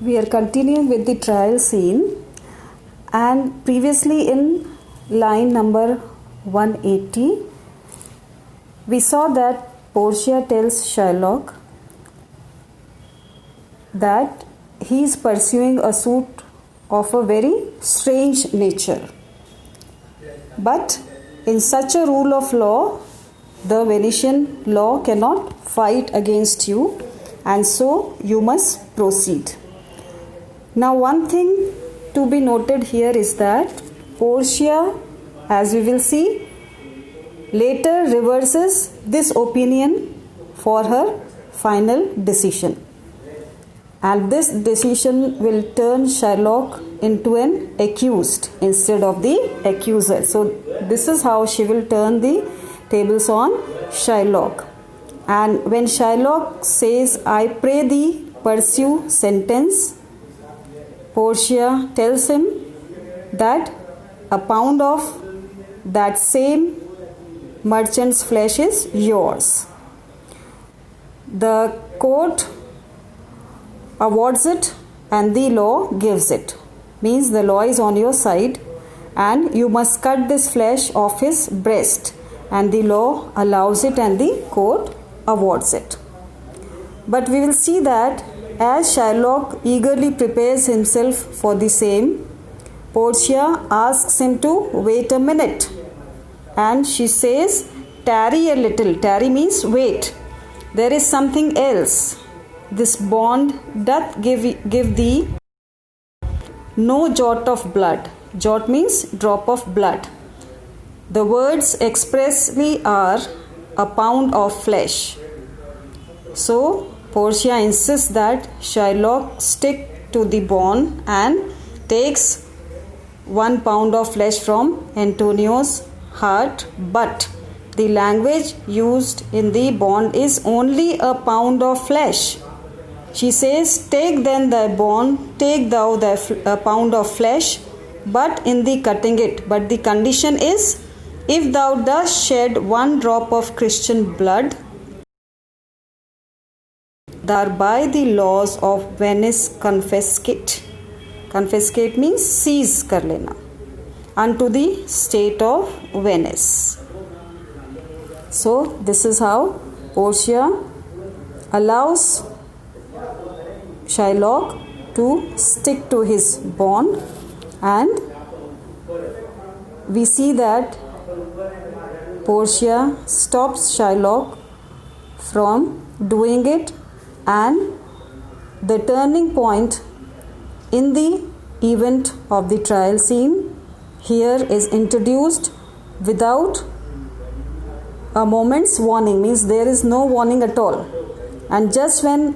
We are continuing with the trial scene, and previously in line number 180 we saw that Portia tells Shylock that he is pursuing a suit of a very strange nature, but in such a rule of law the Venetian law cannot fight against you, and so you must proceed. Now, one thing to be noted here is that Portia, as we will see, later reverses this opinion for her final decision, and this decision will turn Shylock into an accused instead of the accuser. So this is how she will turn the tables on Shylock. And when Shylock says, "I pray thee pursue sentence," Portia tells him that a pound of that same merchant's flesh is yours. The court awards it and the law gives it. Means the law is on your side and you must cut this flesh off his breast, and the law allows it and the court awards it. But we will see that as Shylock eagerly prepares himself for the same, Portia asks him to wait a minute, and she says, "Tarry a little." Tarry means wait. "There is something else. This bond doth give thee no jot of blood." Jot means drop of blood. The words expressly are a pound of flesh. So Portia insists that Shylock stick to the bond and takes 1 pound of flesh from Antonio's heart, but the language used in the bond is only a pound of flesh. She says, "Take then thy bond, take thou a pound of flesh, but in the cutting it. But the condition is, if thou dost shed 1 drop of Christian blood, thou by the laws of Venice confiscate." Confiscate means seize kar lena, "unto the state of Venice." So this is how Portia allows Shylock to stick to his bond, and we see that Portia stops Shylock from doing it, and the turning point in the event of the trial scene here is introduced without a moment's warning. Means there is no warning at all, and just when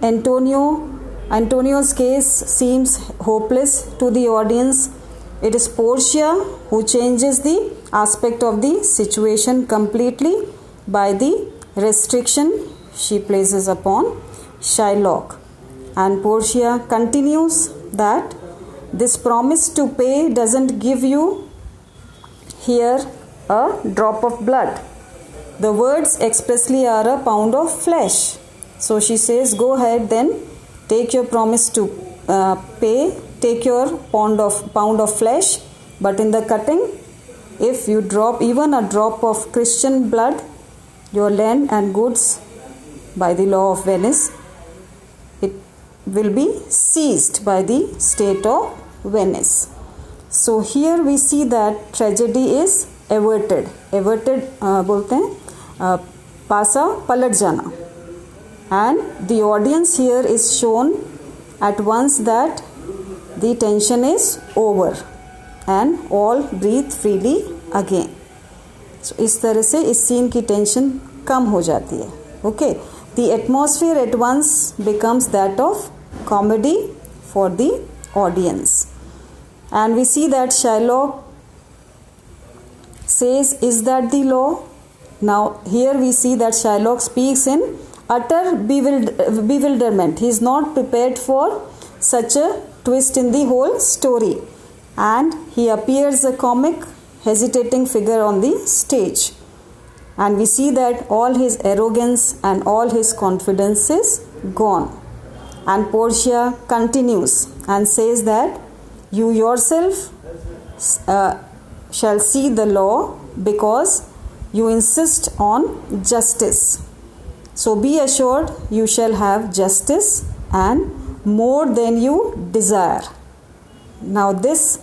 Antonio's case seems hopeless to the audience, it is Portia who changes the aspect of the situation completely by the restriction she places upon Shylock. And Portia continues that this promise to pay doesn't give you here a drop of blood. The words expressly are a pound of flesh. So she says, "Go ahead then, take your promise to pay, take your pound of flesh, but in the cutting, if you drop even a drop of Christian blood, your land and goods by the law of Venice, it will be seized by the state of Venice." So here we see that tragedy is averted. Averted बोलते हैं पासा पलट जाना, and the audience here is shown at once that the tension is over and all breathe freely again. So इस तरह से इस scene की टेंशन कम हो जाती है. Okay. The atmosphere at once becomes that of comedy for the audience, and we see that Shylock says, "Is that the law?" Now here we see that Shylock speaks in utter bewilderment. He is not prepared for such a twist in the whole story, and he appears a comic, hesitating figure on the stage. And we see that all his arrogance and all his confidence is gone. And Portia continues and says that you yourself shall see the law because you insist on justice. So be assured you shall have justice and more than you desire. Now this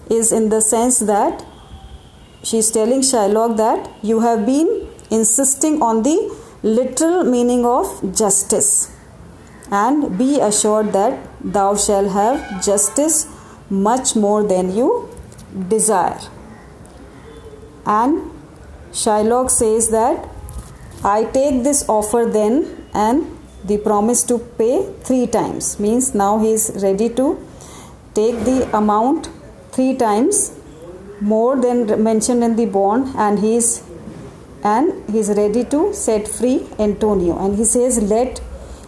is in the sense that she is telling Shylock that you have been insisting on the literal meaning of justice, and be assured that thou shalt have justice much more than you desire. And Shylock says that I take this offer then, and the promise to pay 3 times, means now he is ready to take the amount 3 times more than mentioned in the bond, and he is ready to set free Antonio, and he says, let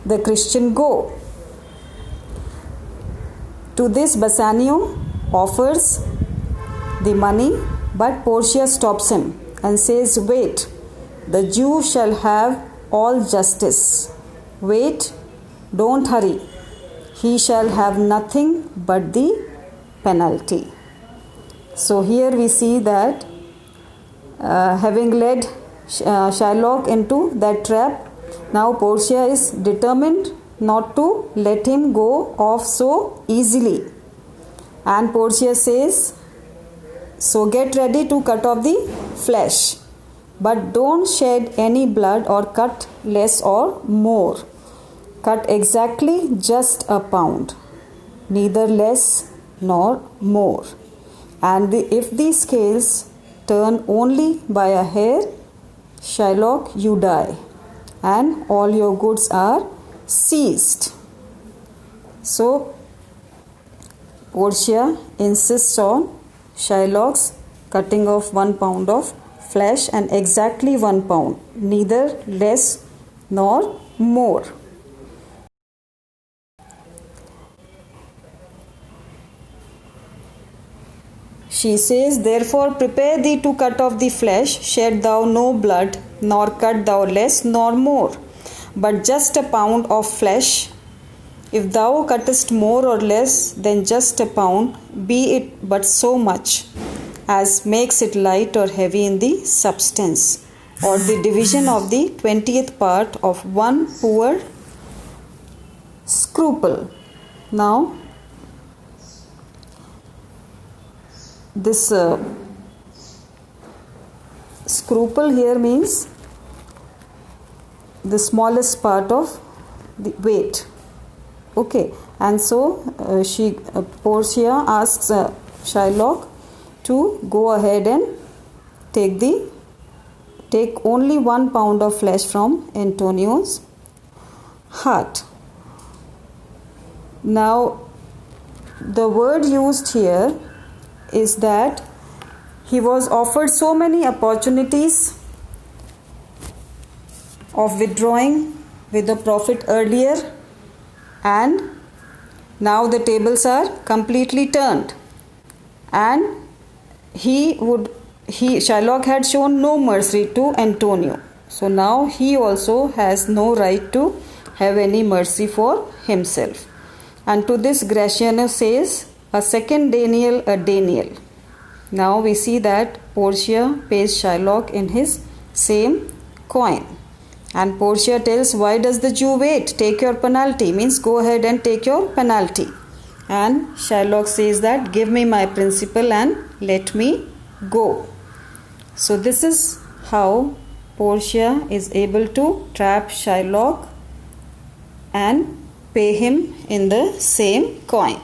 the Christian go. To this Bassanio offers the money, but Portia stops him and says, wait, the Jew shall have all justice. Wait, don't hurry. He shall have nothing but the penalty. So here we see that having led Shylock into that trap, now Portia is determined not to let him go off so easily. And Portia says, so get ready to cut off the flesh, but don't shed any blood or cut less or more. Cut exactly just a pound, neither less nor more. And if the scales turn only by a hair, Shylock, you die, and all your goods are seized. So Portia insists on Shylock's cutting off 1 pound of flesh, and exactly 1 pound, neither less nor more. She says, therefore prepare thee to cut off the flesh, shed thou no blood, nor cut thou less nor more, but just a pound of flesh. If thou cuttest more or less than just a pound, be it but so much as makes it light or heavy in the substance, or the division of the 20th part of 1 poor scruple. Now, this scruple here means the smallest part of the weight. Okay, and so Portia asks Shylock to go ahead and take only 1 pound of flesh from Antonio's heart. Now, the word used here is that he was offered so many opportunities of withdrawing with the prophet earlier, and now the tables are completely turned, and Shylock had shown no mercy to Antonio, so now he also has no right to have any mercy for himself. And to this Gratiano says, a second denial, a denial. Now we see that Portia pays Shylock in his same coin. And Portia tells, why does the Jew wait? Take your penalty. Means go ahead and take your penalty. And Shylock says that, give me my principal and let me go. So this is how Portia is able to trap Shylock and pay him in the same coin.